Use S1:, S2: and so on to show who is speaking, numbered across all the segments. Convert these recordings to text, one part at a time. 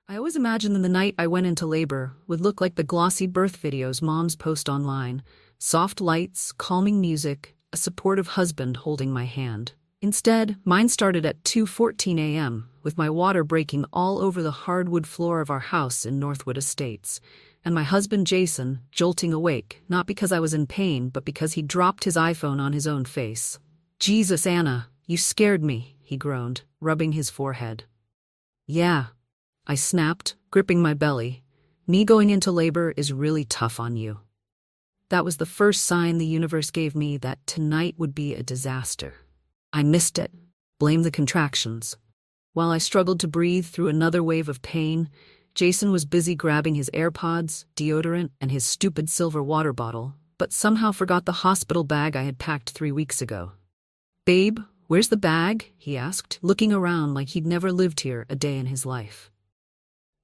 S1: I always imagined that the night I went into labor would look like the glossy birth videos moms post online. Soft lights, calming music, a supportive husband holding my hand. Instead, mine started at 2:14 a.m., with my water breaking all over the hardwood floor of our house in Northwood Estates, and my husband Jason jolting awake, not because I was in pain, but because he dropped his iPhone on his own face. "Jesus, Anna, you scared me," he groaned, rubbing his forehead. "Yeah," I snapped, gripping my belly. "Me going into labor is really tough on you." That was the first sign the universe gave me that tonight would be a disaster. I missed it. Blame the contractions. While I struggled to breathe through another wave of pain, Jason was busy grabbing his AirPods, deodorant, and his stupid silver water bottle, but somehow forgot the hospital bag I had packed 3 weeks ago. "Babe, where's the bag?" he asked, looking around like he'd never lived here a day in his life.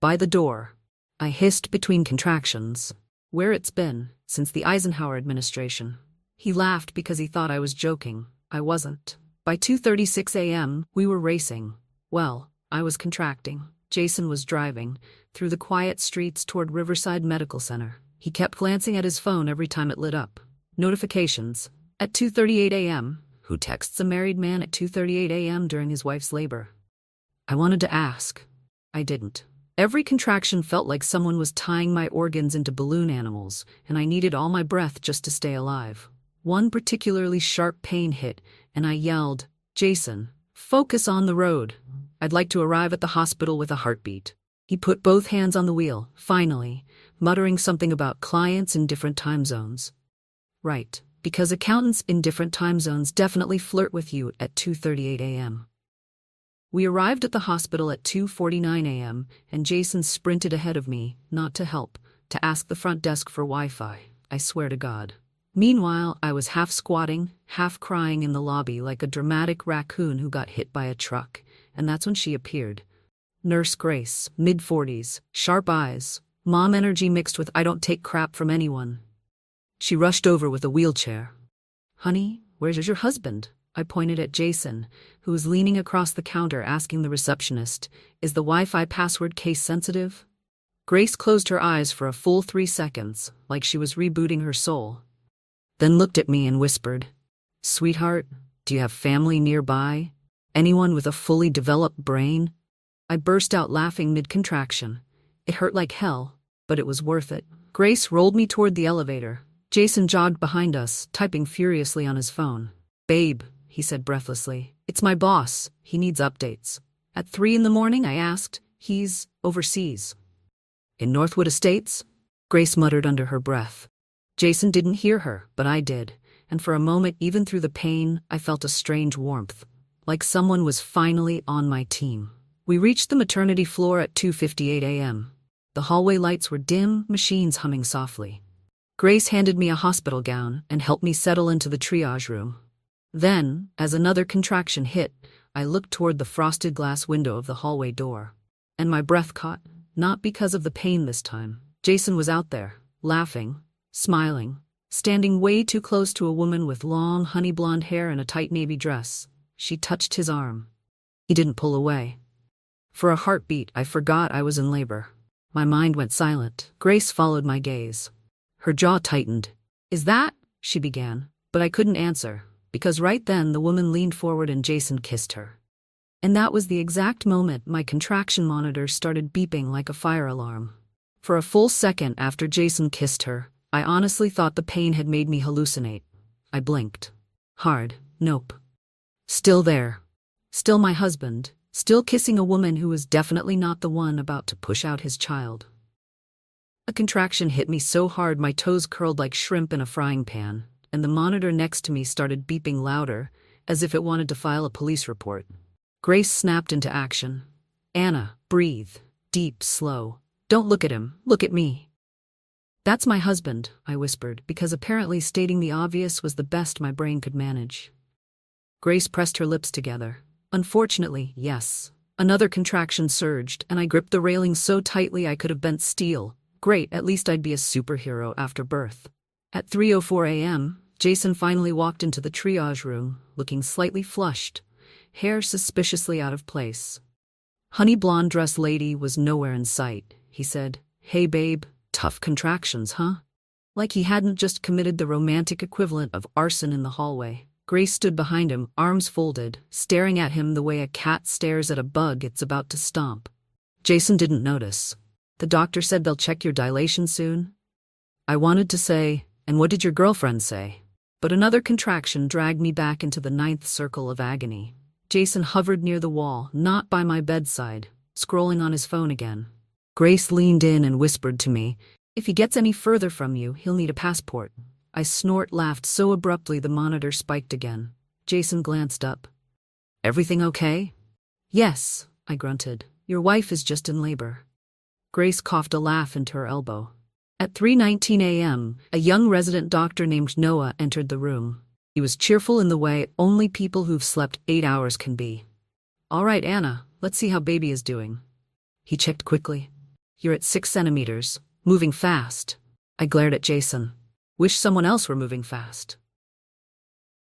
S1: "By the door," I hissed between contractions. "Where it's been, since the Eisenhower administration." He laughed because he thought I was joking. I wasn't. By 2:36 a.m., we were racing. Well, I was contracting. Jason was driving through the quiet streets toward Riverside Medical Center. He kept glancing at his phone every time it lit up. Notifications. At 2:38 a.m., who texts a married man at 2:38 a.m. during his wife's labor? I wanted to ask. I didn't. Every contraction felt like someone was tying my organs into balloon animals, and I needed all my breath just to stay alive. One particularly sharp pain hit, and I yelled, "Jason, focus on the road. I'd like to arrive at the hospital with a heartbeat." He put both hands on the wheel, finally, muttering something about clients in different time zones. Right, because accountants in different time zones definitely flirt with you at 2:38 a.m. We arrived at the hospital at 2:49 a.m., and Jason sprinted ahead of me, not to help, to ask the front desk for Wi-Fi, I swear to God. Meanwhile, I was half squatting, half crying in the lobby like a dramatic raccoon who got hit by a truck, and that's when she appeared. Nurse Grace, mid-40s, sharp eyes, mom energy mixed with I don't take crap from anyone. She rushed over with a wheelchair. "Honey, where's your husband?" I pointed at Jason, who was leaning across the counter asking the receptionist, "Is the Wi-Fi password case sensitive?" Grace closed her eyes for a full 3 seconds, like she was rebooting her soul. Then looked at me and whispered, "Sweetheart, do you have family nearby? Anyone with a fully developed brain?" I burst out laughing mid-contraction. It hurt like hell, but it was worth it. Grace rolled me toward the elevator. Jason jogged behind us, typing furiously on his phone. "Babe," he said breathlessly, "it's my boss. He needs updates." At 3 in the morning, I asked. "He's overseas." "In Northwood Estates?" Grace muttered under her breath. Jason didn't hear her, but I did, and for a moment, even through the pain, I felt a strange warmth, like someone was finally on my team. We reached the maternity floor at 2:58 a.m. The hallway lights were dim, machines humming softly. Grace handed me a hospital gown and helped me settle into the triage room. Then, as another contraction hit, I looked toward the frosted glass window of the hallway door. And my breath caught, not because of the pain this time. Jason was out there, laughing, smiling, standing way too close to a woman with long honey blonde hair and a tight navy dress. She touched his arm. He didn't pull away. For a heartbeat, I forgot I was in labor. My mind went silent. Grace followed my gaze. Her jaw tightened. "Is that?" she began, but I couldn't answer, because right then the woman leaned forward and Jason kissed her. And that was the exact moment my contraction monitor started beeping like a fire alarm. For a full second after Jason kissed her, I honestly thought the pain had made me hallucinate. I blinked. Hard. Nope. Still there. Still my husband. Still kissing a woman who was definitely not the one about to push out his child. A contraction hit me so hard my toes curled like shrimp in a frying pan, and the monitor next to me started beeping louder, as if it wanted to file a police report. Grace snapped into action. "Anna, breathe. Deep, slow. Don't look at him. Look at me." "That's my husband," I whispered, because apparently stating the obvious was the best my brain could manage. Grace pressed her lips together. Unfortunately, yes. Another contraction surged, and I gripped the railing so tightly I could have bent steel. Great, at least I'd be a superhero after birth. At 3:04 a.m., Jason finally walked into the triage room, looking slightly flushed, hair suspiciously out of place. Honey blonde dress lady was nowhere in sight. He said, "Hey babe, tough contractions, huh?" Like he hadn't just committed the romantic equivalent of arson in the hallway. Grace stood behind him, arms folded, staring at him the way a cat stares at a bug it's about to stomp. Jason didn't notice. "The doctor said they'll check your dilation soon." I wanted to say, "And what did your girlfriend say?" But another contraction dragged me back into the ninth circle of agony. Jason hovered near the wall, not by my bedside, scrolling on his phone again. Grace leaned in and whispered to me, "If he gets any further from you, he'll need a passport." I laughed so abruptly the monitor spiked again. Jason glanced up. "Everything okay?" "Yes," I grunted. "Your wife is just in labor." Grace coughed a laugh into her elbow. At 3:19 a.m., a young resident doctor named Noah entered the room. He was cheerful in the way only people who've slept 8 hours can be. "All right, Anna, let's see how baby is doing." He checked quickly. "You're at 6 centimeters, moving fast." I glared at Jason. Wish someone else were moving fast.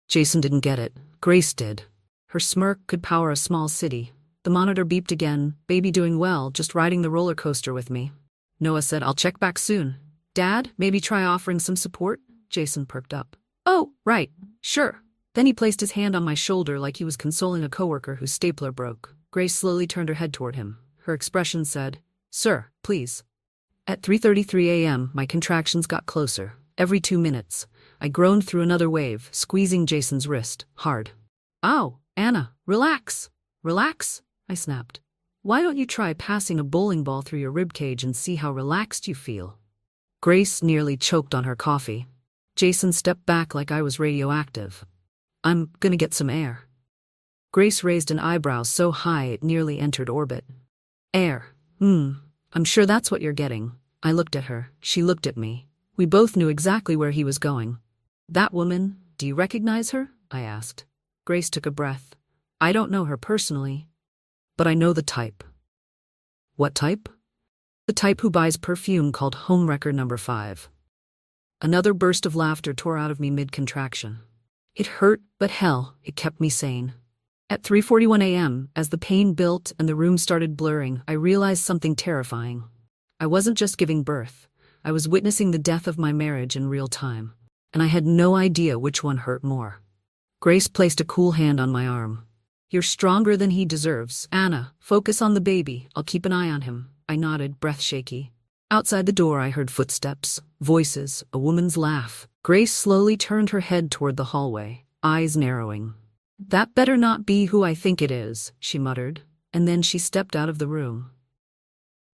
S1: Jason didn't get it. Grace did. Her smirk could power a small city. The monitor beeped again. "Baby doing well, just riding the roller coaster with me." Noah said, "I'll check back soon." "Dad, maybe try offering some support?" Jason perked up. "Oh, right, sure." Then he placed his hand on my shoulder like he was consoling a coworker whose stapler broke. Grace slowly turned her head toward him. Her expression said, "Sir, please." At 3:33 a.m., my contractions got closer. Every 2 minutes, I groaned through another wave, squeezing Jason's wrist, hard. "Ow, Anna, relax. Relax," I snapped. "Why don't you try passing a bowling ball through your ribcage and see how relaxed you feel?" Grace nearly choked on her coffee. Jason stepped back like I was radioactive. "I'm gonna get some air." Grace raised an eyebrow so high it nearly entered orbit. "Air. I'm sure that's what you're getting." I looked at her. She looked at me. We both knew exactly where he was going. "That woman, do you recognize her?" I asked. Grace took a breath. "I don't know her personally, but I know the type." "What type?" "The type who buys perfume called Homewrecker No. 5. Another burst of laughter tore out of me mid-contraction. It hurt, but hell, it kept me sane. At 3:41 a.m., as the pain built and the room started blurring, I realized something terrifying. I wasn't just giving birth. I was witnessing the death of my marriage in real time, and I had no idea which one hurt more. Grace placed a cool hand on my arm. "You're stronger than he deserves. Anna, focus on the baby. I'll keep an eye on him." I nodded, breath shaky. Outside the door I heard footsteps, voices, a woman's laugh. Grace slowly turned her head toward the hallway, eyes narrowing. "That better not be who I think it is," she muttered, and then she stepped out of the room.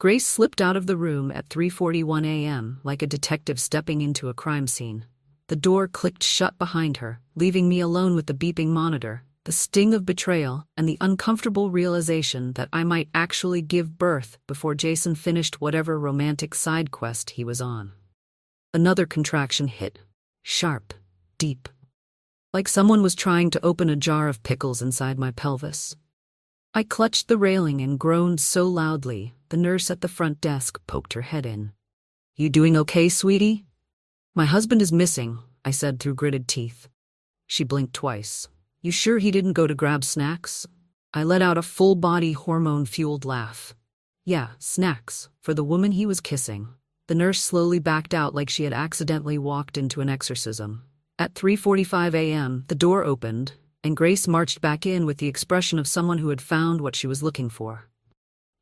S1: Grace slipped out of the room at 3:41 a.m. like a detective stepping into a crime scene. The door clicked shut behind her, leaving me alone with the beeping monitor, the sting of betrayal, and the uncomfortable realization that I might actually give birth before Jason finished whatever romantic side quest he was on. Another contraction hit. Sharp, deep. Like someone was trying to open a jar of pickles inside my pelvis. I clutched the railing and groaned so loudly, the nurse at the front desk poked her head in. "You doing okay, sweetie?" "My husband is missing," I said through gritted teeth. She blinked twice. "You sure he didn't go to grab snacks?" I let out a full-body hormone-fueled laugh. "Yeah, snacks, for the woman he was kissing." The nurse slowly backed out like she had accidentally walked into an exorcism. At 3:45 a.m., the door opened, and Grace marched back in with the expression of someone who had found what she was looking for.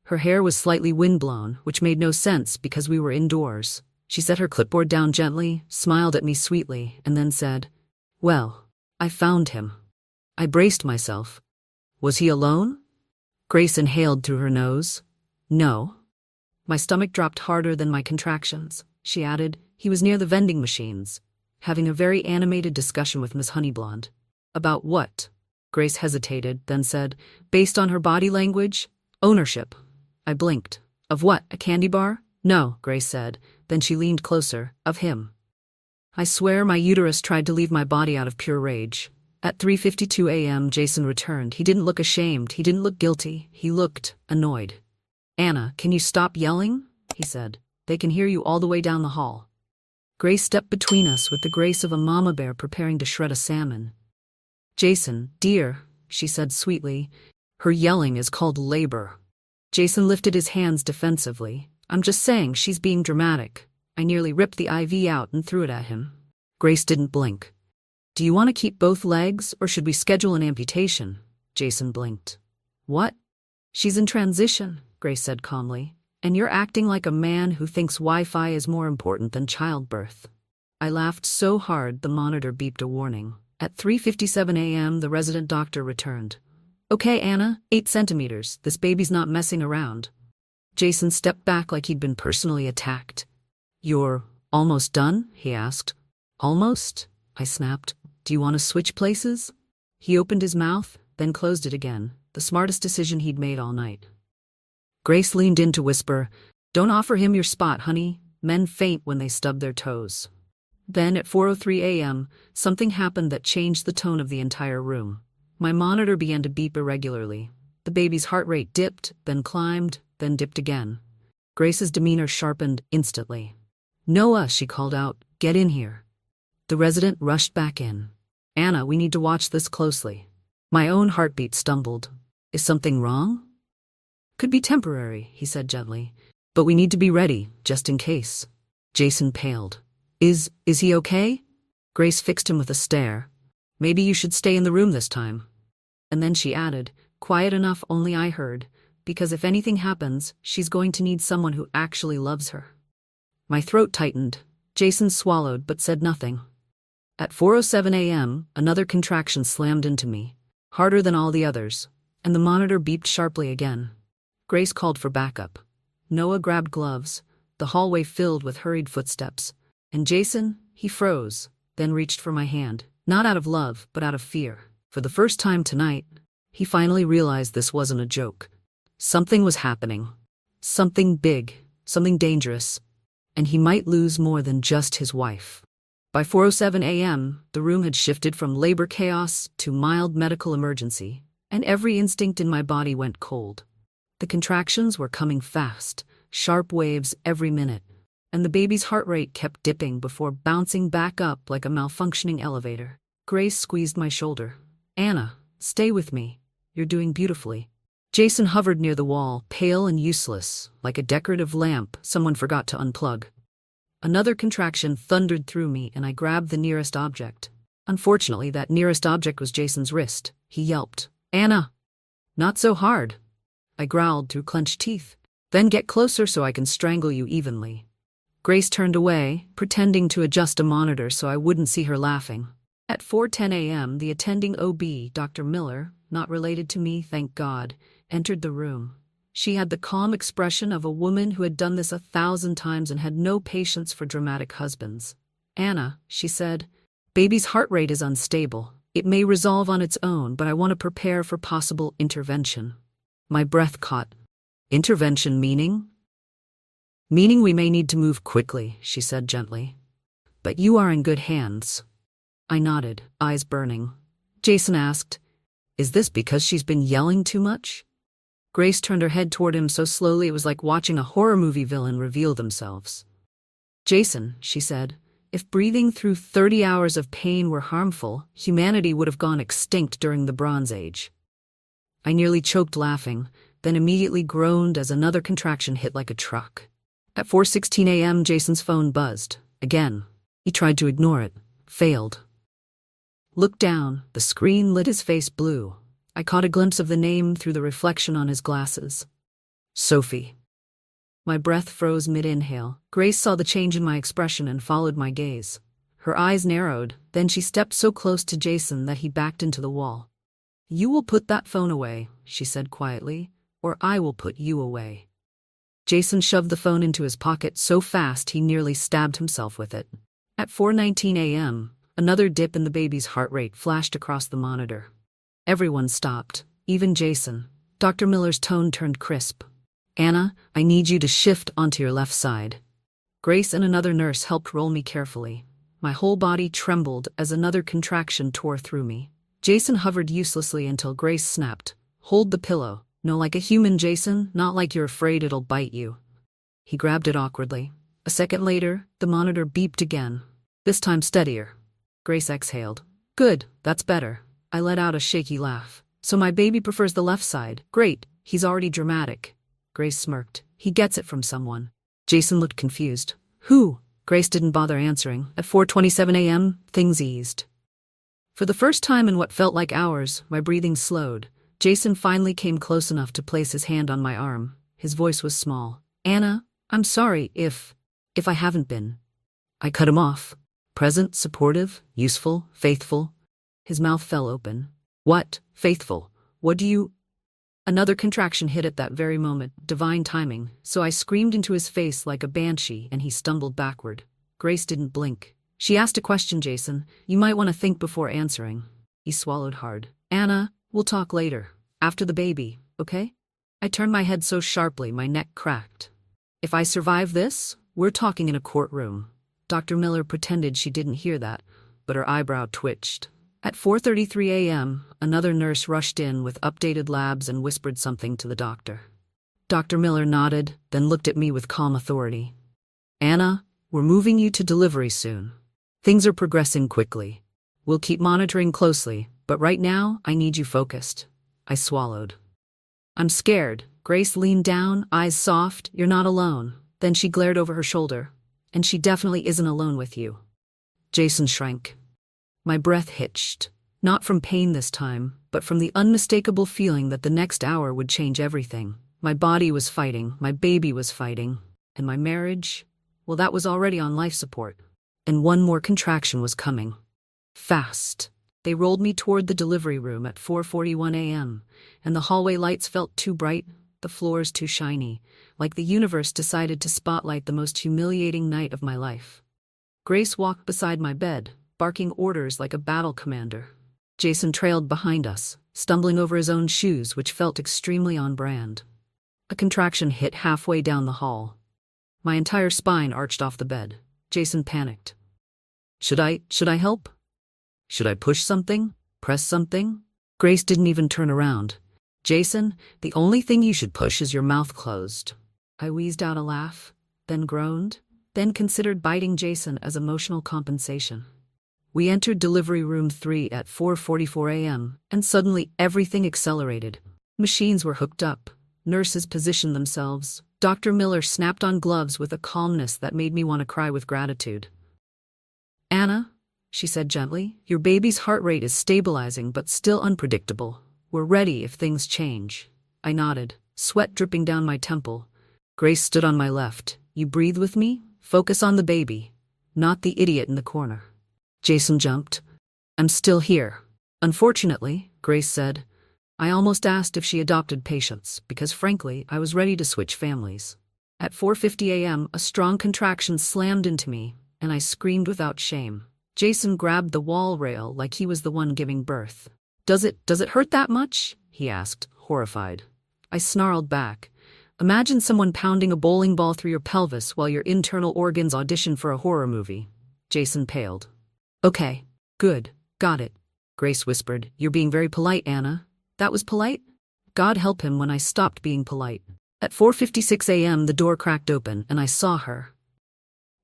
S1: Her hair was slightly windblown, which made no sense because we were indoors. She set her clipboard down gently, smiled at me sweetly, and then said, "Well, I found him." I braced myself. "Was he alone?" Grace inhaled through her nose. "No." My stomach dropped harder than my contractions. She added, "He was near the vending machines, having a very animated discussion with Miss Honeyblonde." "About what?" Grace hesitated, then said, based on her body language, "Ownership." I blinked. "Of what, a candy bar?" "No," Grace said. Then she leaned closer. "Of him." I swear my uterus tried to leave my body out of pure rage. At 3:52 a.m. Jason returned. He didn't look ashamed. He didn't look guilty. He looked annoyed. "Anna, can you stop yelling?" he said. "They can hear you all the way down the hall." Grace stepped between us with the grace of a mama bear preparing to shred a salmon. "Jason, dear," she said sweetly, "her yelling is called labor." Jason lifted his hands defensively. I'm just saying she's being dramatic. I nearly ripped the IV out and threw it at him. Grace didn't blink. Do you want to keep both legs, or should we schedule an amputation? Jason blinked. What? She's in transition, Grace said calmly. And you're acting like a man who thinks Wi-Fi is more important than childbirth. I laughed so hard the monitor beeped a warning. At 3:57 a.m. the resident doctor returned. Okay, Anna, 8 centimeters. This baby's not messing around. Jason stepped back like he'd been personally attacked. You're almost done? He asked. Almost? I snapped. Do you want to switch places? He opened his mouth, then closed it again, the smartest decision he'd made all night. Grace leaned in to whisper, Don't offer him your spot, honey. Men faint when they stub their toes. Then at 4:03 a.m., something happened that changed the tone of the entire room. My monitor began to beep irregularly. The baby's heart rate dipped, then climbed, then dipped again. Grace's demeanor sharpened instantly. Noah, she called out, get in here. The resident rushed back in. Anna, we need to watch this closely. My own heartbeat stumbled. Is something wrong? Could be temporary, he said gently. But we need to be ready, just in case. Jason paled. Is he okay? Grace fixed him with a stare. Maybe you should stay in the room this time. And then she added, quiet enough only I heard, because if anything happens, she's going to need someone who actually loves her. My throat tightened. Jason swallowed but said nothing. At 4:07 a.m., another contraction slammed into me, harder than all the others, and the monitor beeped sharply again. Grace called for backup. Noah grabbed gloves, the hallway filled with hurried footsteps, and Jason, he froze, then reached for my hand, not out of love, but out of fear. For the first time tonight, he finally realized this wasn't a joke. Something was happening. Something big, something dangerous, and he might lose more than just his wife. By 4:07 a.m., the room had shifted from labor chaos to mild medical emergency, and every instinct in my body went cold. The contractions were coming fast, sharp waves every minute, and the baby's heart rate kept dipping before bouncing back up like a malfunctioning elevator. Grace squeezed my shoulder. Anna, stay with me. You're doing beautifully. Jason hovered near the wall, pale and useless, like a decorative lamp someone forgot to unplug. Another contraction thundered through me, and I grabbed the nearest object. Unfortunately, that nearest object was Jason's wrist. He yelped. Anna! Not so hard. I growled through clenched teeth. Then get closer so I can strangle you evenly. Grace turned away, pretending to adjust a monitor so I wouldn't see her laughing. At 4:10 a.m., the attending OB, Dr. Miller, not related to me, thank God, entered the room. She had the calm expression of a woman who had done this 1,000 times and had no patience for dramatic husbands. Anna, she said, baby's heart rate is unstable. It may resolve on its own, but I want to prepare for possible intervention. My breath caught. Intervention meaning? Meaning we may need to move quickly, she said gently. But you are in good hands. I nodded, eyes burning. Jason asked, is this because she's been yelling too much? Grace turned her head toward him so slowly it was like watching a horror movie villain reveal themselves. Jason, she said, if breathing through 30 hours of pain were harmful, humanity would have gone extinct during the Bronze Age. I nearly choked laughing, then immediately groaned as another contraction hit like a truck. At 4:16 a.m., Jason's phone buzzed. Again. He tried to ignore it. Failed. Looked down. The screen lit his face blue. I caught a glimpse of the name through the reflection on his glasses. Sophie. My breath froze mid-inhale. Grace saw the change in my expression and followed my gaze. Her eyes narrowed, then she stepped so close to Jason that he backed into the wall. You will put that phone away, she said quietly, or I will put you away. Jason shoved the phone into his pocket so fast he nearly stabbed himself with it. At 4:19 a.m., another dip in the baby's heart rate flashed across the monitor. Everyone stopped, even Jason. Dr. Miller's tone turned crisp. Anna, I need you to shift onto your left side. Grace and another nurse helped roll me carefully. My whole body trembled as another contraction tore through me. Jason hovered uselessly until Grace snapped. Hold the pillow. No, like a human, Jason, not like you're afraid it'll bite you. He grabbed it awkwardly. A second later, the monitor beeped again. This time steadier. Grace exhaled. Good, that's better. I let out a shaky laugh. So my baby prefers the left side. Great, he's already dramatic. Grace smirked. He gets it from someone. Jason looked confused. Who? Grace didn't bother answering. At 4:27 a.m., things eased. For the first time in what felt like hours, my breathing slowed. Jason finally came close enough to place his hand on my arm. His voice was small. Anna, I'm sorry if I haven't been. I cut him off. Present, supportive, useful, faithful. His mouth fell open. What? Faithful? What do you... Another contraction hit at that very moment, divine timing, so I screamed into his face like a banshee and he stumbled backward. Grace didn't blink. She asked a question, Jason. You might want to think before answering. He swallowed hard. Anna, we'll talk later. After the baby, okay? I turned my head so sharply my neck cracked. If I survive this, we're talking in a courtroom. Dr. Miller pretended she didn't hear that, but her eyebrow twitched. At 4:33 a.m., another nurse rushed in with updated labs and whispered something to the doctor. Dr. Miller nodded, then looked at me with calm authority. Anna, we're moving you to delivery soon. Things are progressing quickly. We'll keep monitoring closely, but right now, I need you focused. I swallowed. I'm scared. Grace leaned down, eyes soft. You're not alone. Then she glared over her shoulder. And she definitely isn't alone with you. Jason shrank. My breath hitched. Not from pain this time, but from the unmistakable feeling that the next hour would change everything. My body was fighting, my baby was fighting, and my marriage, well, that was already on life support. And one more contraction was coming. Fast. They rolled me toward the delivery room at 4:41 a.m., and the hallway lights felt too bright, the floors too shiny, like the universe decided to spotlight the most humiliating night of my life. Grace walked beside my bed, barking orders like a battle commander. Jason trailed behind us, stumbling over his own shoes, which felt extremely on brand. A contraction hit halfway down the hall. My entire spine arched off the bed. Jason panicked. Should I help? Should I push something? Press something? Grace didn't even turn around. Jason, the only thing you should push is your mouth closed. I wheezed out a laugh, then groaned, then considered biting Jason as emotional compensation. We entered delivery room 3 at 4:44 a.m., and suddenly everything accelerated. Machines were hooked up. Nurses positioned themselves. Dr. Miller snapped on gloves with a calmness that made me want to cry with gratitude. Anna, she said gently, your baby's heart rate is stabilizing but still unpredictable. We're ready if things change. I nodded, sweat dripping down my temple. Grace stood on my left. You breathe with me? Focus on the baby, not the idiot in the corner. Jason jumped. I'm still here. Unfortunately, Grace said. I almost asked if she adopted patients, because frankly, I was ready to switch families. At 4:50 a.m., a strong contraction slammed into me, and I screamed without shame. Jason grabbed the wall rail like he was the one giving birth. Does it hurt that much? He asked, horrified. I snarled back. Imagine someone pounding a bowling ball through your pelvis while your internal organs audition for a horror movie. Jason paled. Okay, good, got it. Grace whispered. You're being very polite, Anna. That was polite? God help him when I stopped being polite. At 4:56 a.m., the door cracked open, and I saw her.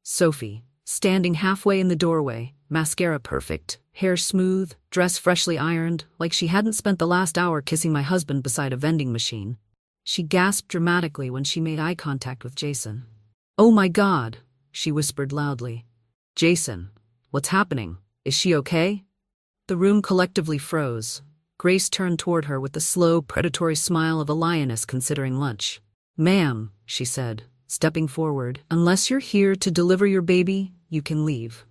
S1: Sophie, standing halfway in the doorway, mascara perfect, hair smooth, dress freshly ironed, like she hadn't spent the last hour kissing my husband beside a vending machine. She gasped dramatically when she made eye contact with Jason. Oh my God, she whispered loudly. Jason, what's happening? Is she okay? The room collectively froze. Grace turned toward her with the slow, predatory smile of a lioness considering lunch. Ma'am, she said, stepping forward, unless you're here to deliver your baby, you can leave.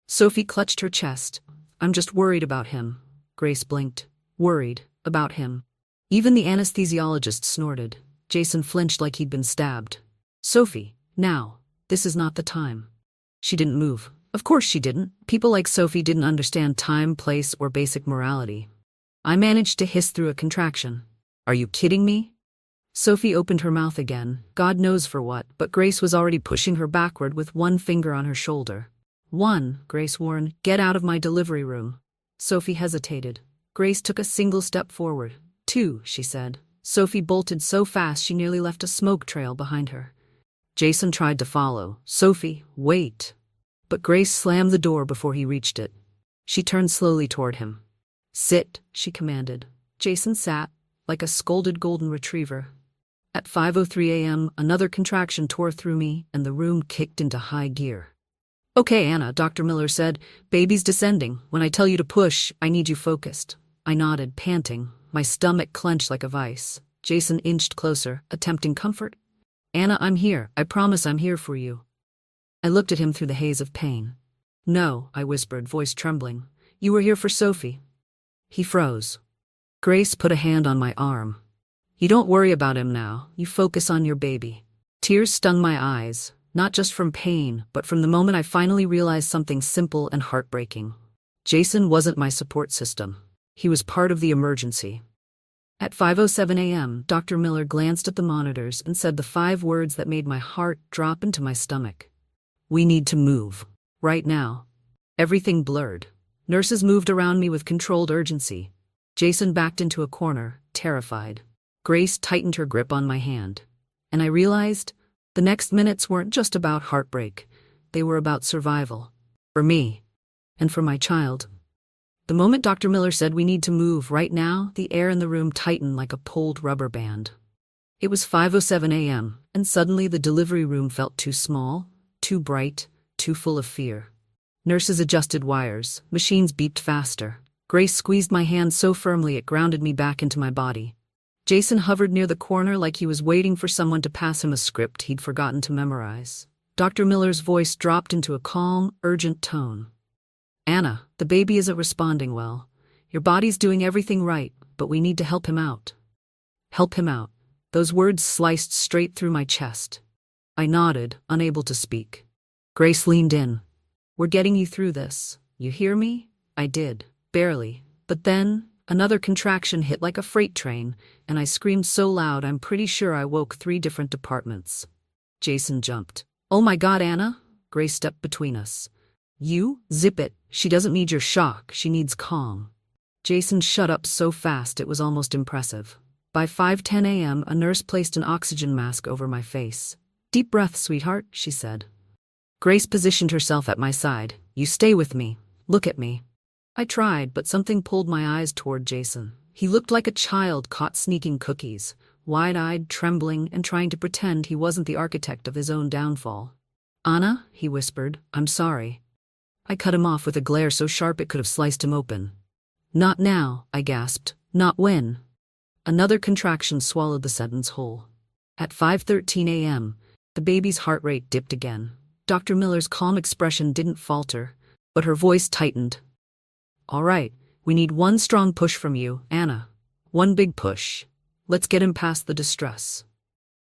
S1: Sophie clutched her chest. I'm just worried about him. Grace blinked. Worried about him. Even the anesthesiologist snorted. Jason flinched like he'd been stabbed. Sophie, now. This is not the time. She didn't move. Of course she didn't. People like Sophie didn't understand time, place, or basic morality. I managed to hiss through a contraction. Are you kidding me? Sophie opened her mouth again, God knows for what, but Grace was already pushing her backward with one finger on her shoulder. 1, Grace warned, get out of my delivery room. Sophie hesitated. Grace took a single step forward. 2, she said. Sophie bolted so fast she nearly left a smoke trail behind her. Jason tried to follow. Sophie, wait. But Grace slammed the door before he reached it. She turned slowly toward him. Sit, she commanded. Jason sat, like a scolded golden retriever. At 5:03 a.m., another contraction tore through me, and the room kicked into high gear. "Okay, Anna," Dr. Miller said. "Baby's descending. When I tell you to push, I need you focused." I nodded, panting, my stomach clenched like a vice. Jason inched closer, attempting comfort. "Anna, I'm here. I promise I'm here for you." I looked at him through the haze of pain. "No," I whispered, voice trembling. "You were here for Sophie." He froze. Grace put a hand on my arm. "You don't worry about him now. You focus on your baby." Tears stung my eyes, not just from pain, but from the moment I finally realized something simple and heartbreaking. Jason wasn't my support system. He was part of the emergency. At 5:07 a.m., Dr. Miller glanced at the monitors and said the 5 words that made my heart drop into my stomach. "We need to move. Right now." Everything blurred. Nurses moved around me with controlled urgency. Jason backed into a corner, terrified. Grace tightened her grip on my hand. And I realized the next minutes weren't just about heartbreak. They were about survival. For me. And for my child. The moment Dr. Miller said we need to move right now, the air in the room tightened like a pulled rubber band. It was 5:07 a.m., and suddenly the delivery room felt too small, too bright, too full of fear. Nurses adjusted wires, machines beeped faster. Grace squeezed my hand so firmly it grounded me back into my body. Jason hovered near the corner like he was waiting for someone to pass him a script he'd forgotten to memorize. Dr. Miller's voice dropped into a calm, urgent tone. "Anna, the baby isn't responding well. Your body's doing everything right, but we need to help him out." Help him out. Those words sliced straight through my chest. I nodded, unable to speak. Grace leaned in. "We're getting you through this. You hear me?" I did, barely. But then, another contraction hit like a freight train, and I screamed so loud I'm pretty sure I woke 3 different departments. Jason jumped. "Oh my God, Anna!" Grace stepped between us. "You? Zip it. She doesn't need your shock. She needs calm." Jason shut up so fast it was almost impressive. By 5:10 a.m., a nurse placed an oxygen mask over my face. "Deep breath, sweetheart," she said. Grace positioned herself at my side. "You stay with me. Look at me." I tried, but something pulled my eyes toward Jason. He looked like a child caught sneaking cookies, wide-eyed, trembling, and trying to pretend he wasn't the architect of his own downfall. "Anna," he whispered, "I'm sorry." I cut him off with a glare so sharp it could have sliced him open. "Not now," I gasped. "Not when." Another contraction swallowed the sentence whole. At 5:13 a.m., the baby's heart rate dipped again. Dr. Miller's calm expression didn't falter, but her voice tightened. "All right, we need one strong push from you, Anna. One big push. Let's get him past the distress."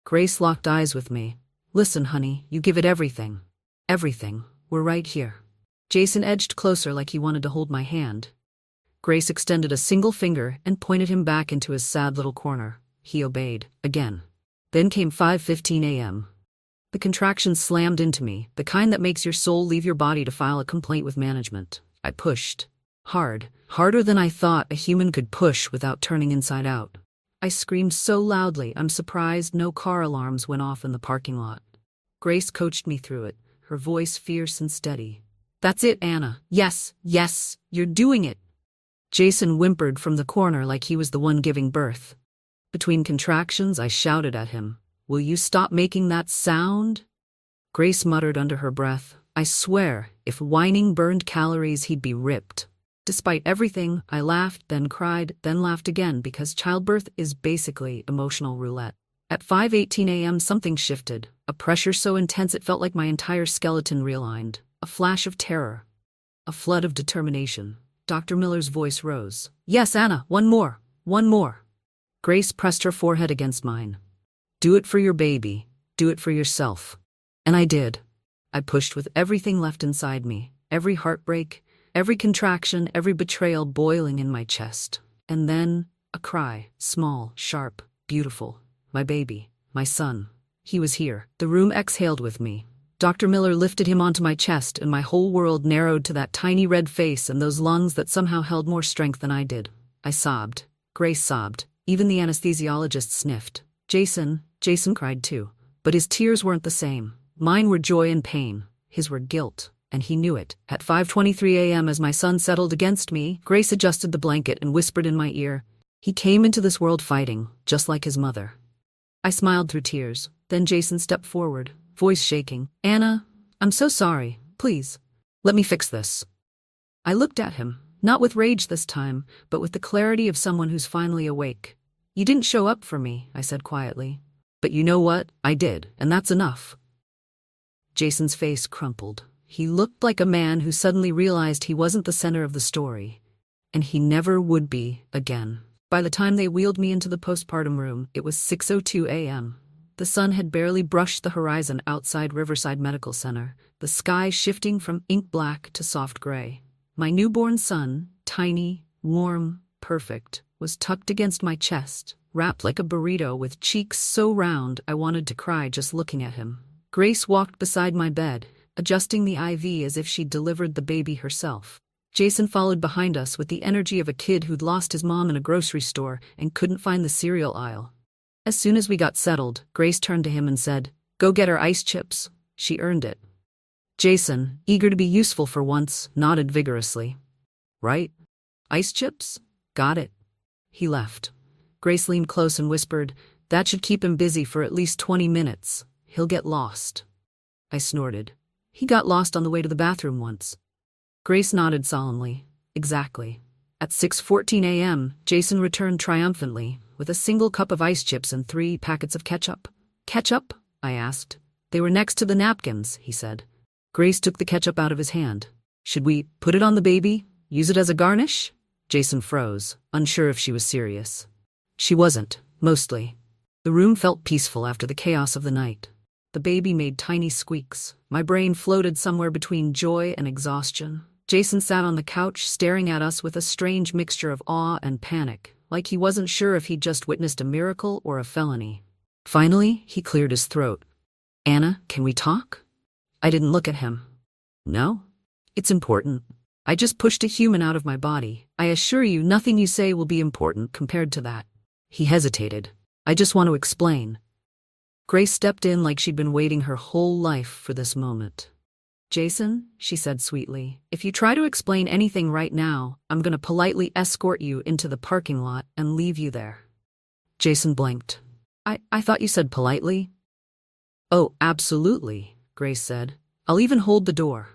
S1: Grace locked eyes with me. "Listen, honey, you give it everything. Everything. We're right here." Jason edged closer like he wanted to hold my hand. Grace extended a single finger and pointed him back into his sad little corner. He obeyed, again. Then came 5:15 a.m. The contraction slammed into me, the kind that makes your soul leave your body to file a complaint with management. I pushed. Hard. Harder than I thought a human could push without turning inside out. I screamed so loudly I'm surprised no car alarms went off in the parking lot. Grace coached me through it, her voice fierce and steady. "That's it, Anna. Yes, yes, you're doing it." Jason whimpered from the corner like he was the one giving birth. Between contractions, I shouted at him, "Will you stop making that sound?" Grace muttered under her breath, "I swear, if whining burned calories, he'd be ripped." Despite everything, I laughed, then cried, then laughed again because childbirth is basically emotional roulette. At 5:18 a.m. something shifted, a pressure so intense it felt like my entire skeleton realigned, a flash of terror, a flood of determination. Dr. Miller's voice rose. "Yes, Anna, one more, one more." Grace pressed her forehead against mine. "Do it for your baby, do it for yourself." And I did. I pushed with everything left inside me, every heartbreak, every contraction, every betrayal boiling in my chest. And then, a cry, small, sharp, beautiful. My baby, my son. He was here. The room exhaled with me. Dr. Miller lifted him onto my chest and my whole world narrowed to that tiny red face and those lungs that somehow held more strength than I did. I sobbed. Grace sobbed. Even the anesthesiologist sniffed. Jason cried too. But his tears weren't the same. Mine were joy and pain. His were guilt. And he knew it. At 5:23 a.m. as my son settled against me, Grace adjusted the blanket and whispered in my ear, "He came into this world fighting, just like his mother." I smiled through tears. Then Jason stepped forward, voice shaking. Anna, I'm so sorry. Please, let me fix this. I looked at him, not with rage this time, but with the clarity of someone who's finally awake. You didn't show up for me, I said quietly. But you know what? I did, and that's enough. Jason's face crumpled. He looked like a man who suddenly realized he wasn't the center of the story. And he never would be again. By the time they wheeled me into the postpartum room, it was 6:02 a.m. The sun had barely brushed the horizon outside Riverside Medical Center, the sky shifting from ink black to soft gray. My newborn son, tiny, warm, perfect, was tucked against my chest, wrapped like a burrito with cheeks so round I wanted to cry just looking at him. Grace walked beside my bed, adjusting the IV as if she'd delivered the baby herself. Jason followed behind us with the energy of a kid who'd lost his mom in a grocery store and couldn't find the cereal aisle. As soon as we got settled, Grace turned to him and said, "Go get her ice chips. She earned it." Jason, eager to be useful for once, nodded vigorously. "Right? Ice chips? Got it." He left. Grace leaned close and whispered, "That should keep him busy for at least 20 minutes. He'll get lost." I snorted. "He got lost on the way to the bathroom once." Grace nodded solemnly. "Exactly." At 6:14 a.m., Jason returned triumphantly, with a single cup of ice chips and 3 packets of ketchup. "Ketchup?" I asked. "They were next to the napkins," he said. Grace took the ketchup out of his hand. "Should we put it on the baby? Use it as a garnish?" Jason froze, unsure if she was serious. She wasn't, mostly. The room felt peaceful after the chaos of the night. The baby made tiny squeaks. My brain floated somewhere between joy and exhaustion. Jason sat on the couch staring at us with a strange mixture of awe and panic, like he wasn't sure if he'd just witnessed a miracle or a felony. Finally, he cleared his throat. "Anna, can we talk?" I didn't look at him. "No? It's important. I just pushed a human out of my body. I assure you nothing you say will be important compared to that." He hesitated. "I just want to explain." Grace stepped in like she'd been waiting her whole life for this moment. "Jason," she said sweetly, "if you try to explain anything right now, I'm going to politely escort you into the parking lot and leave you there." Jason blinked. I thought you said politely." "Oh, absolutely," Grace said. "I'll even hold the door."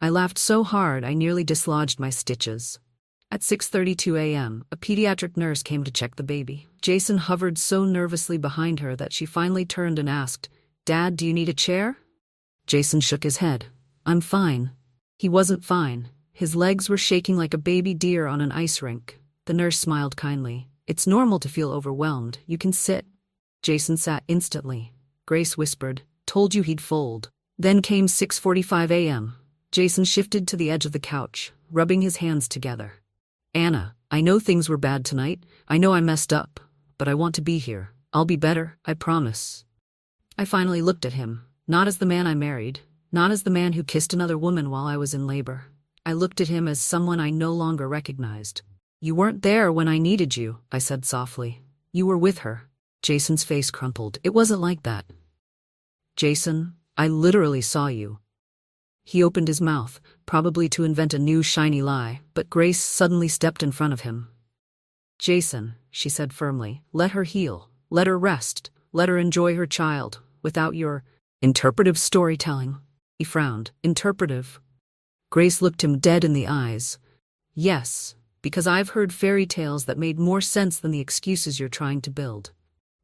S1: I laughed so hard I nearly dislodged my stitches. At 6:32 a.m., a pediatric nurse came to check the baby. Jason hovered so nervously behind her that she finally turned and asked, "Dad, do you need a chair?" Jason shook his head. "I'm fine." He wasn't fine. His legs were shaking like a baby deer on an ice rink. The nurse smiled kindly. "It's normal to feel overwhelmed. You can sit." Jason sat instantly. Grace whispered, "Told you he'd fold." Then came 6:45 a.m. Jason shifted to the edge of the couch, rubbing his hands together. "Anna, I know things were bad tonight. I know I messed up. But I want to be here. I'll be better, I promise." I finally looked at him, not as the man I married, not as the man who kissed another woman while I was in labor. I looked at him as someone I no longer recognized. "You weren't there when I needed you," I said softly. "You were with her." Jason's face crumpled. "It wasn't like that." "Jason, I literally saw you." He opened his mouth, probably to invent a new shiny lie, but Grace suddenly stepped in front of him. "Jason," she said firmly, "let her heal. Let her rest. Let her enjoy her child, without your interpretive storytelling." He frowned. "Interpretive?" Grace looked him dead in the eyes. "Yes, because I've heard fairy tales that made more sense than the excuses you're trying to build."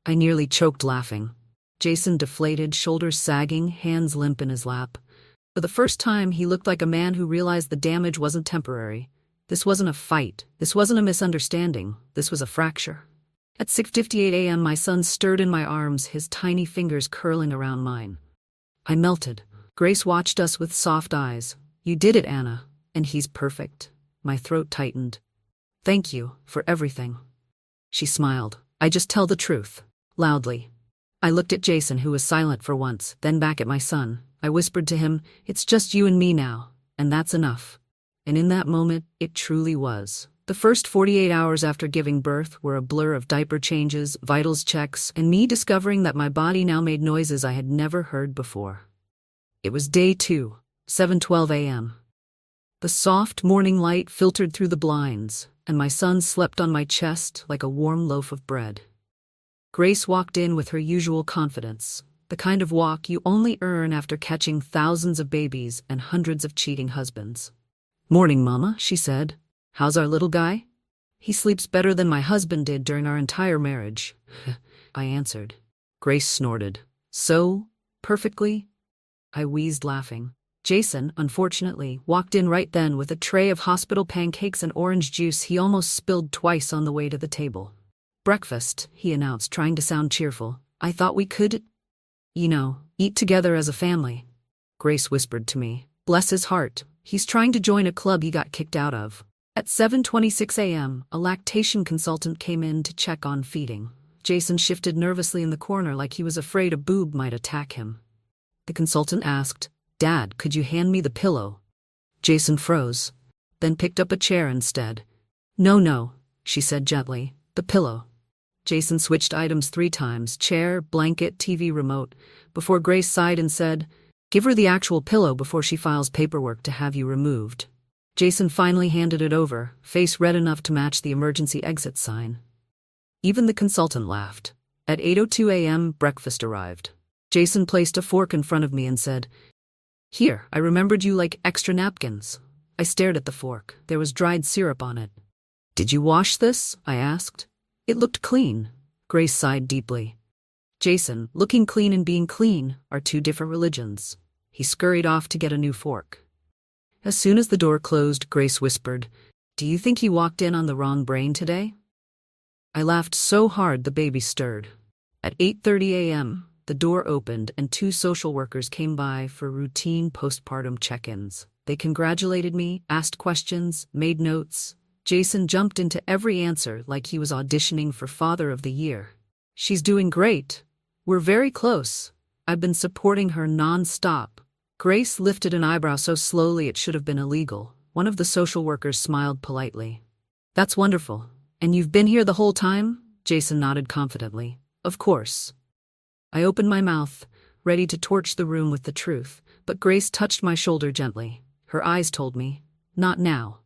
S1: I nearly choked laughing. Jason deflated, shoulders sagging, hands limp in his lap. For the first time, he looked like a man who realized the damage wasn't temporary. This wasn't a fight. This wasn't a misunderstanding. This was a fracture. At 6:58 a.m., my son stirred in my arms, his tiny fingers curling around mine. I melted. Grace watched us with soft eyes. "You did it, Anna. And he's perfect." My throat tightened. "Thank you for everything." She smiled. "I just tell the truth." Loudly. I looked at Jason, who was silent for once, then back at my son. I whispered to him, "It's just you and me now, and that's enough." And in that moment, it truly was. The first 48 hours after giving birth were a blur of diaper changes, vitals checks, and me discovering that my body now made noises I had never heard before. It was day 2, 7:12 a.m. The soft morning light filtered through the blinds, and my son slept on my chest like a warm loaf of bread. Grace walked in with her usual confidence, the kind of walk you only earn after catching thousands of babies and hundreds of cheating husbands. "Morning, Mama," she said. "How's our little guy?" "He sleeps better than my husband did during our entire marriage," I answered. Grace snorted. "So? Perfectly?" I wheezed, laughing. Jason, unfortunately, walked in right then with a tray of hospital pancakes and orange juice he almost spilled twice on the way to the table. "Breakfast," he announced, trying to sound cheerful. "I thought we could, eat together as a family." Grace whispered to me, "Bless his heart, he's trying to join a club he got kicked out of." At 7:26 a.m., a lactation consultant came in to check on feeding. Jason shifted nervously in the corner like he was afraid a boob might attack him. The consultant asked, "Dad, could you hand me the pillow?" Jason froze, then picked up a chair instead. No, she said gently, "the pillow." Jason switched items 3 times, chair, blanket, TV remote, before Grace sighed and said, "Give her the actual pillow before she files paperwork to have you removed." Jason finally handed it over, face red enough to match the emergency exit sign. Even the consultant laughed. At 8:02 a.m., breakfast arrived. Jason placed a fork in front of me and said, "Here, I remembered you like extra napkins." I stared at the fork. There was dried syrup on it. "Did you wash this?" I asked. "It looked clean." Grace sighed deeply. Jason, looking clean and being clean are 2 different religions. He scurried off to get a new fork. As soon as the door closed, Grace whispered, "Do you think he walked in on the wrong brain today?" I laughed so hard the baby stirred. At 8:30 a.m., the door opened and 2 social workers came by for routine postpartum check-ins. They congratulated me, asked questions, made notes. Jason jumped into every answer like he was auditioning for Father of the Year. "She's doing great. We're very close. I've been supporting her non-stop." Grace lifted an eyebrow so slowly it should have been illegal. One of the social workers smiled politely. "That's wonderful. And you've been here the whole time?" Jason nodded confidently. "Of course." I opened my mouth, ready to torch the room with the truth, but Grace touched my shoulder gently. Her eyes told me, "Not now.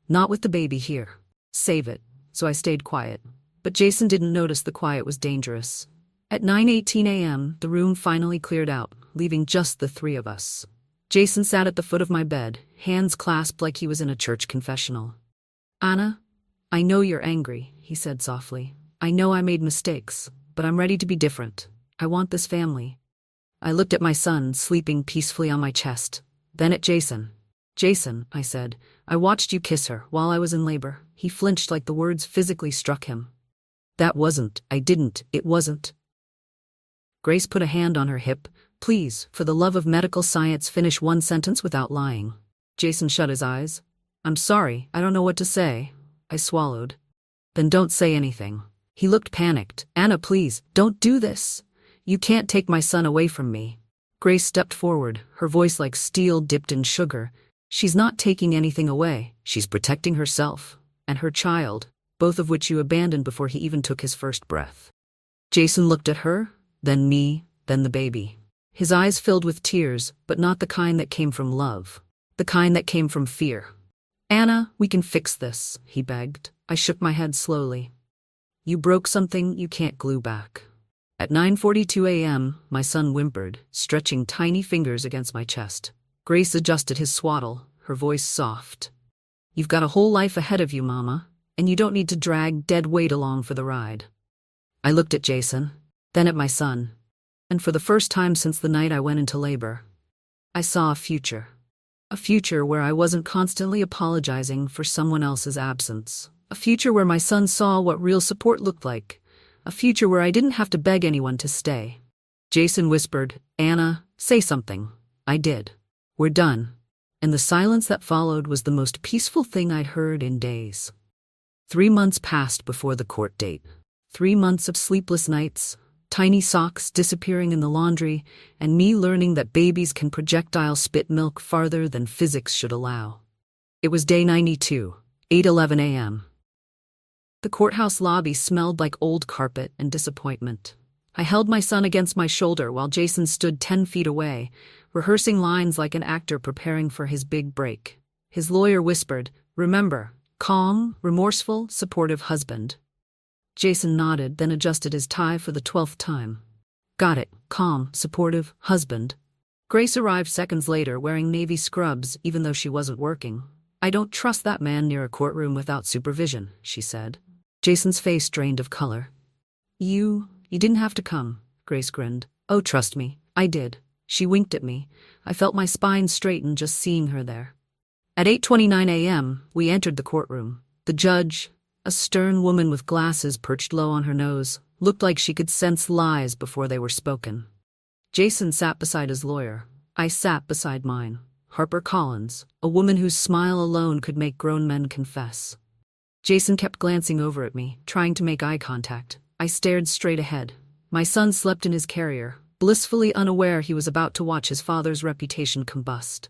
S1: Not with the baby here. Save it." So I stayed quiet. But Jason didn't notice the quiet was dangerous. At 9:18 a.m., the room finally cleared out, leaving just the 3 of us. Jason sat at the foot of my bed, hands clasped like he was in a church confessional. "Anna, I know you're angry," he said softly. "I know I made mistakes, but I'm ready to be different. I want this family." I looked at my son, sleeping peacefully on my chest, then at Jason. "Jason," I said, "I watched you kiss her while I was in labor." He flinched like the words physically struck him. It wasn't." Grace put a hand on her hip. "Please, for the love of medical science, finish one sentence without lying." Jason shut his eyes. "I'm sorry, I don't know what to say." I swallowed. "Then don't say anything." He looked panicked. "Anna, please, don't do this. You can't take my son away from me." Grace stepped forward, her voice like steel dipped in sugar. "She's not taking anything away. She's protecting herself. And her child, both of which you abandoned before he even took his first breath." Jason looked at her, then me, then the baby. His eyes filled with tears, but not the kind that came from love. The kind that came from fear. "Anna, we can fix this," he begged. I shook my head slowly. "You broke something you can't glue back." At 9:42 a.m., my son whimpered, stretching tiny fingers against my chest. Grace adjusted his swaddle, her voice soft. "You've got a whole life ahead of you, Mama, and you don't need to drag dead weight along for the ride." I looked at Jason, then at my son, and for the first time since the night I went into labor, I saw a future. A future where I wasn't constantly apologizing for someone else's absence. A future where my son saw what real support looked like. A future where I didn't have to beg anyone to stay. Jason whispered, "Anna, say something." I did. "We're done." And the silence that followed was the most peaceful thing I'd heard in days. 3 months passed before the court date. 3 months of sleepless nights, tiny socks disappearing in the laundry, and me learning that babies can projectile spit milk farther than physics should allow. It was day 92, 8:11 a.m. The courthouse lobby smelled like old carpet and disappointment. I held my son against my shoulder while Jason stood 10 feet away, rehearsing lines like an actor preparing for his big break. His lawyer whispered, "Remember, calm, remorseful, supportive husband." Jason nodded, then adjusted his tie for the 12th time. Got it. Calm, supportive, husband. Grace arrived seconds later wearing navy scrubs even though she wasn't working. I don't trust that man near a courtroom without supervision, she said. Jason's face drained of color. You didn't have to come, Grace grinned. Oh, trust me, I did. She winked at me. I felt my spine straighten just seeing her there. At 8:29 a.m., we entered the courtroom. The judge, a stern woman with glasses perched low on her nose, looked like she could sense lies before they were spoken. Jason sat beside his lawyer. I sat beside mine, Harper Collins, a woman whose smile alone could make grown men confess. Jason kept glancing over at me, trying to make eye contact. I stared straight ahead. My son slept in his carrier, blissfully unaware he was about to watch his father's reputation combust.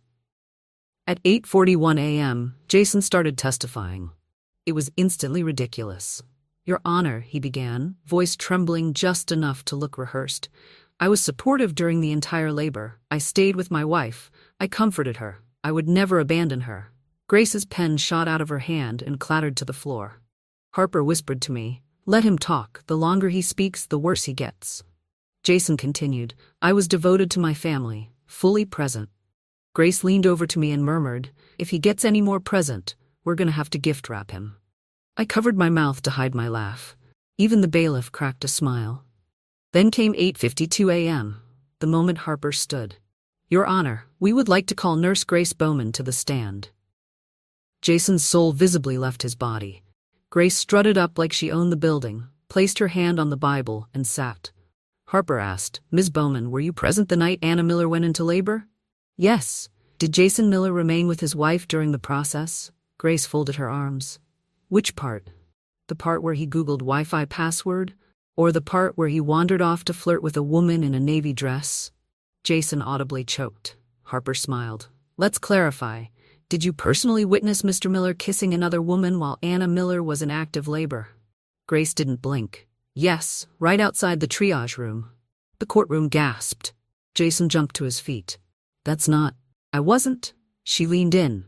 S1: At 8:41 a.m., Jason started testifying. It was instantly ridiculous. Your Honor, he began, voice trembling just enough to look rehearsed. I was supportive during the entire labor. I stayed with my wife. I comforted her. I would never abandon her. Grace's pen shot out of her hand and clattered to the floor. Harper whispered to me, "Let him talk. The longer he speaks, the worse he gets." Jason continued, "I was devoted to my family, fully present." Grace leaned over to me and murmured, "If he gets any more present, we're gonna have to gift wrap him." I covered my mouth to hide my laugh. Even the bailiff cracked a smile. Then came 8:52 a.m., the moment Harper stood. "Your Honor, we would like to call Nurse Grace Bowman to the stand." Jason's soul visibly left his body. Grace strutted up like she owned the building, placed her hand on the Bible, and sat. Harper asked, "Ms. Bowman, were you present the night Anna Miller went into labor?" "Yes." "Did Jason Miller remain with his wife during the process?" Grace folded her arms. "Which part? The part where he Googled Wi-Fi password? Or the part where he wandered off to flirt with a woman in a navy dress?" Jason audibly choked. Harper smiled. "Let's clarify. Did you personally witness Mr. Miller kissing another woman while Anna Miller was in active labor?" Grace didn't blink. "Yes, right outside the triage room." The courtroom gasped. Jason jumped to his feet. "That's not—" "I wasn't." She leaned in.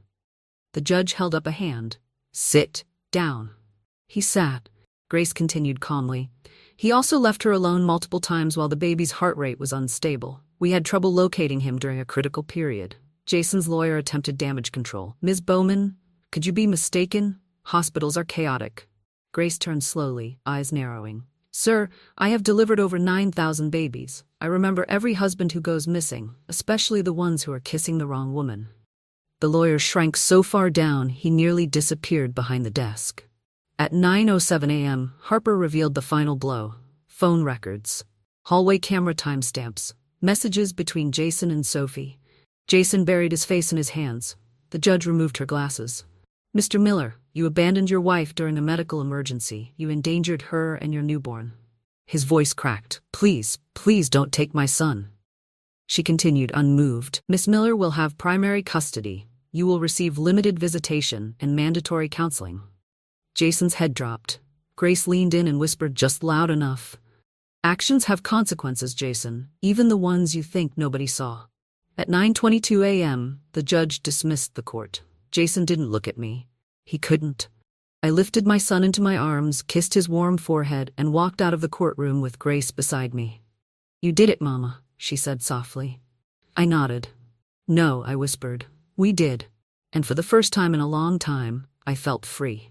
S1: The judge held up a hand. "Sit down." He sat. Grace continued calmly. "He also left her alone multiple times while the baby's heart rate was unstable. We had trouble locating him during a critical period." Jason's lawyer attempted damage control. "Ms. Bowman, could you be mistaken? Hospitals are chaotic." Grace turned slowly, eyes narrowing. "Sir, I have delivered over 9,000 babies. I remember every husband who goes missing, especially the ones who are kissing the wrong woman." The lawyer shrank so far down he nearly disappeared behind the desk. At 9:07 a.m., Harper revealed the final blow. Phone records. Hallway camera timestamps. Messages between Jason and Sophie. Jason buried his face in his hands. The judge removed her glasses. "Mr. Miller, you abandoned your wife during a medical emergency. You endangered her and your newborn." His voice cracked. Please don't take my son." She continued, unmoved. "Miss Miller will have primary custody. You will receive limited visitation and mandatory counseling." Jason's head dropped. Grace leaned in and whispered just loud enough. "Actions have consequences, Jason, even the ones you think nobody saw." At 9:22 a.m., the judge dismissed the court. Jason didn't look at me. He couldn't. I lifted my son into my arms, kissed his warm forehead, and walked out of the courtroom with Grace beside me. "You did it, Mama," she said softly. I nodded. "No," I whispered. "We did." And for the first time in a long time, I felt free.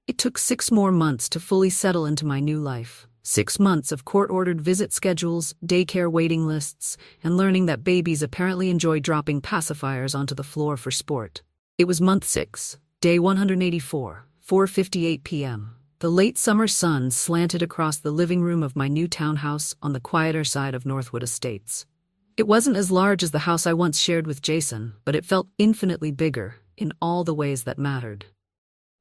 S1: It took 6 more months to fully settle into my new life. 6 months of court-ordered visit schedules, daycare waiting lists, and learning that babies apparently enjoy dropping pacifiers onto the floor for sport. It was month 6, day 184, 4:58 p.m. The late summer sun slanted across the living room of my new townhouse on the quieter side of Northwood Estates. It wasn't as large as the house I once shared with Jason, but it felt infinitely bigger in all the ways that mattered.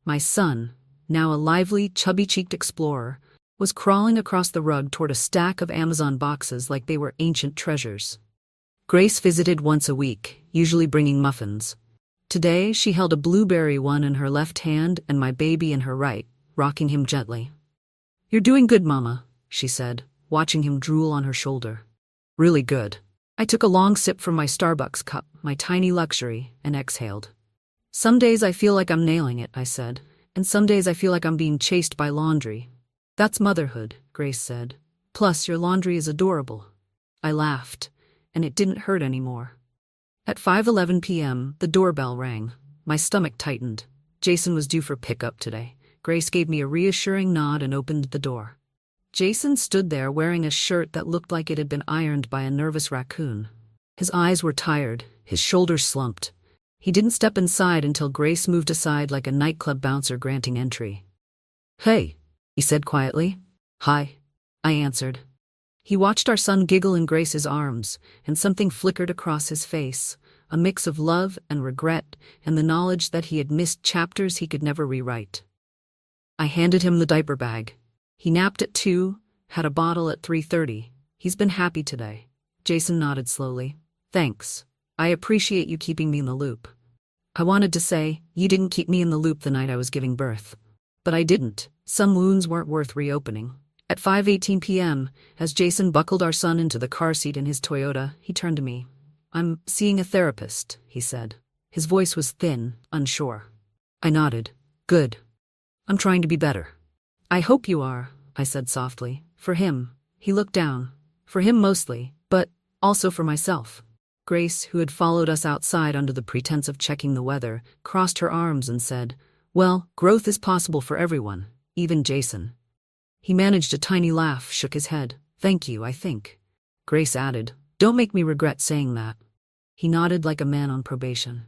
S1: My son, now a lively, chubby-cheeked explorer, was crawling across the rug toward a stack of Amazon boxes like they were ancient treasures. Grace visited once a week, usually bringing muffins. Today, she held a blueberry one in her left hand and my baby in her right, rocking him gently. "You're doing good, Mama," she said, watching him drool on her shoulder. "Really good." I took a long sip from my Starbucks cup, my tiny luxury, and exhaled. "Some days I feel like I'm nailing it," I said, "and some days I feel like I'm being chased by laundry." That's motherhood, Grace said. Plus, your laundry is adorable. I laughed, and it didn't hurt anymore. At 5:11 p.m., the doorbell rang. My stomach tightened. Jason was due for pickup today. Grace gave me a reassuring nod and opened the door. Jason stood there wearing a shirt that looked like it had been ironed by a nervous raccoon. His eyes were tired, his shoulders slumped. He didn't step inside until Grace moved aside like a nightclub bouncer granting entry. "Hey," he said quietly. "Hi," I answered. He watched our son giggle in Grace's arms, and something flickered across his face, a mix of love and regret and the knowledge that he had missed chapters he could never rewrite. I handed him the diaper bag. He napped at 2, had a bottle at 3:30. He's been happy today. Jason nodded slowly. "Thanks. I appreciate you keeping me in the loop." I wanted to say, "You didn't keep me in the loop the night I was giving birth." But I didn't. Some wounds weren't worth reopening. At 5:18 p.m., as Jason buckled our son into the car seat in his Toyota, he turned to me. "I'm seeing a therapist," he said. His voice was thin, unsure. I nodded. "Good. I'm trying to be better." "I hope you are," I said softly. "For him." He looked down. "For him mostly, but also for myself." Grace, who had followed us outside under the pretense of checking the weather, crossed her arms and said, "Well, growth is possible for everyone, even Jason." He managed a tiny laugh, shook his head. "Thank you, I think." Grace added, "Don't make me regret saying that." He nodded like a man on probation.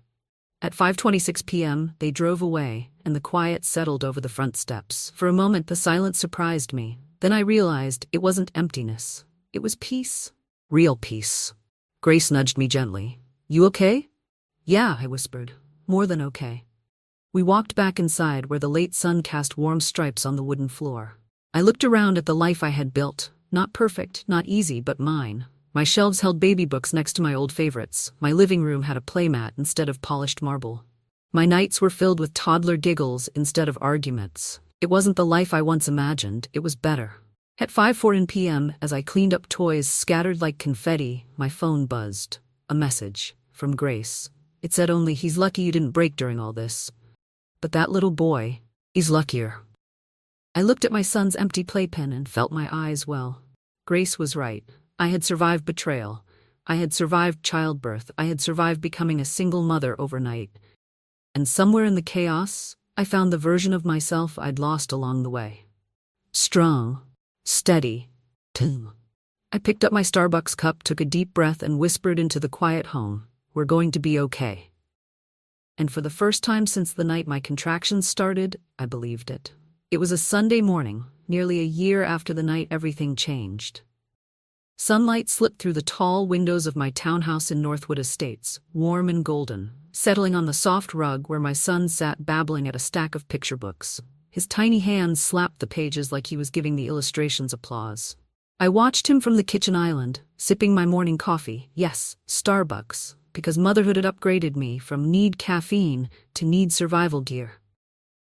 S1: At 5:26 p.m., they drove away, and the quiet settled over the front steps. For a moment, the silence surprised me. Then I realized it wasn't emptiness. It was peace. Real peace. Grace nudged me gently. "You okay?" "Yeah," I whispered. "More than okay." We walked back inside where the late sun cast warm stripes on the wooden floor. I looked around at the life I had built. Not perfect, not easy, but mine. My shelves held baby books next to my old favorites. My living room had a playmat instead of polished marble. My nights were filled with toddler giggles instead of arguments. It wasn't the life I once imagined, it was better. At 5:04 p.m., as I cleaned up toys scattered like confetti, my phone buzzed. A message. From Grace. It said only, "He's lucky you didn't break during all this. But that little boy, he's luckier." I looked at my son's empty playpen and felt my eyes well. Grace was right. I had survived betrayal. I had survived childbirth. I had survived becoming a single mother overnight. And somewhere in the chaos, I found the version of myself I'd lost along the way. Strong. Steady. I picked up my Starbucks cup, took a deep breath, and whispered into the quiet home, "We're going to be okay." And for the first time since the night my contractions started, I believed it. It was a Sunday morning, nearly a year after the night everything changed. Sunlight slipped through the tall windows of my townhouse in Northwood Estates, warm and golden, settling on the soft rug where my son sat babbling at a stack of picture books. His tiny hands slapped the pages like he was giving the illustrations applause. I watched him from the kitchen island, sipping my morning coffee, yes, Starbucks, because motherhood had upgraded me from need caffeine to need survival gear.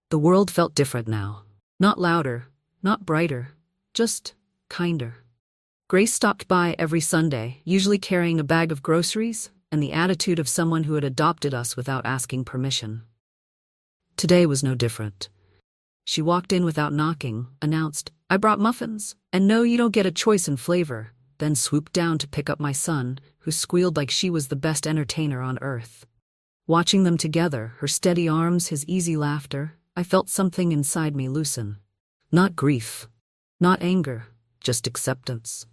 S1: The world felt different now. Not louder, not brighter, just kinder. Grace stopped by every Sunday, usually carrying a bag of groceries and the attitude of someone who had adopted us without asking permission. Today was no different. She walked in without knocking, announced, "I brought muffins, and no, you don't get a choice in flavor," then swooped down to pick up my son, who squealed like she was the best entertainer on earth. Watching them together, her steady arms, his easy laughter, I felt something inside me loosen. Not grief, not anger, just acceptance.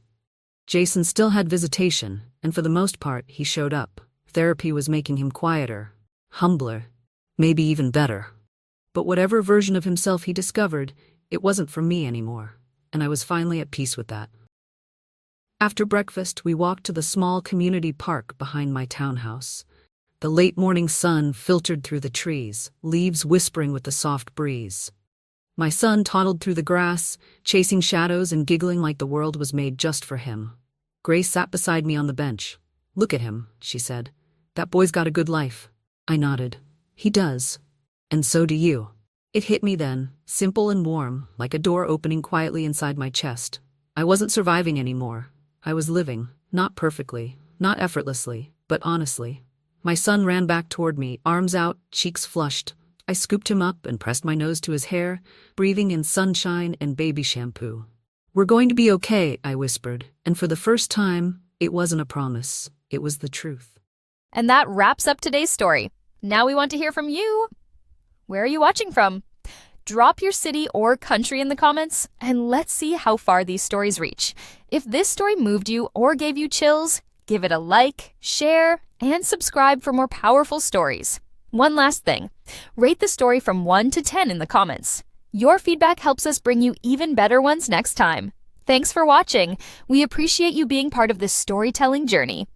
S1: Jason still had visitation, and for the most part, he showed up. Therapy was making him quieter, humbler, maybe even better. But whatever version of himself he discovered, it wasn't for me anymore, and I was finally at peace with that. After breakfast, we walked to the small community park behind my townhouse. The late morning sun filtered through the trees, leaves whispering with the soft breeze. My son toddled through the grass, chasing shadows and giggling like the world was made just for him. Grace sat beside me on the bench. "Look at him," she said. "That boy's got a good life." I nodded. "He does. And so do you." It hit me then, simple and warm, like a door opening quietly inside my chest. I wasn't surviving anymore. I was living, not perfectly, not effortlessly, but honestly. My son ran back toward me, arms out, cheeks flushed. I scooped him up and pressed my nose to his hair, breathing in sunshine and baby shampoo. "We're going to be okay," I whispered, and for the first time, it wasn't a promise, it was the truth.
S2: And that wraps up today's story. Now we want to hear from you. Where are you watching from? Drop your city or country in the comments, and let's see how far these stories reach. If this story moved you or gave you chills, give it a like, share, and subscribe for more powerful stories. One last thing, rate the story from 1 to 10 in the comments. Your feedback helps us bring you even better ones next time. Thanks for watching. We appreciate you being part of this storytelling journey.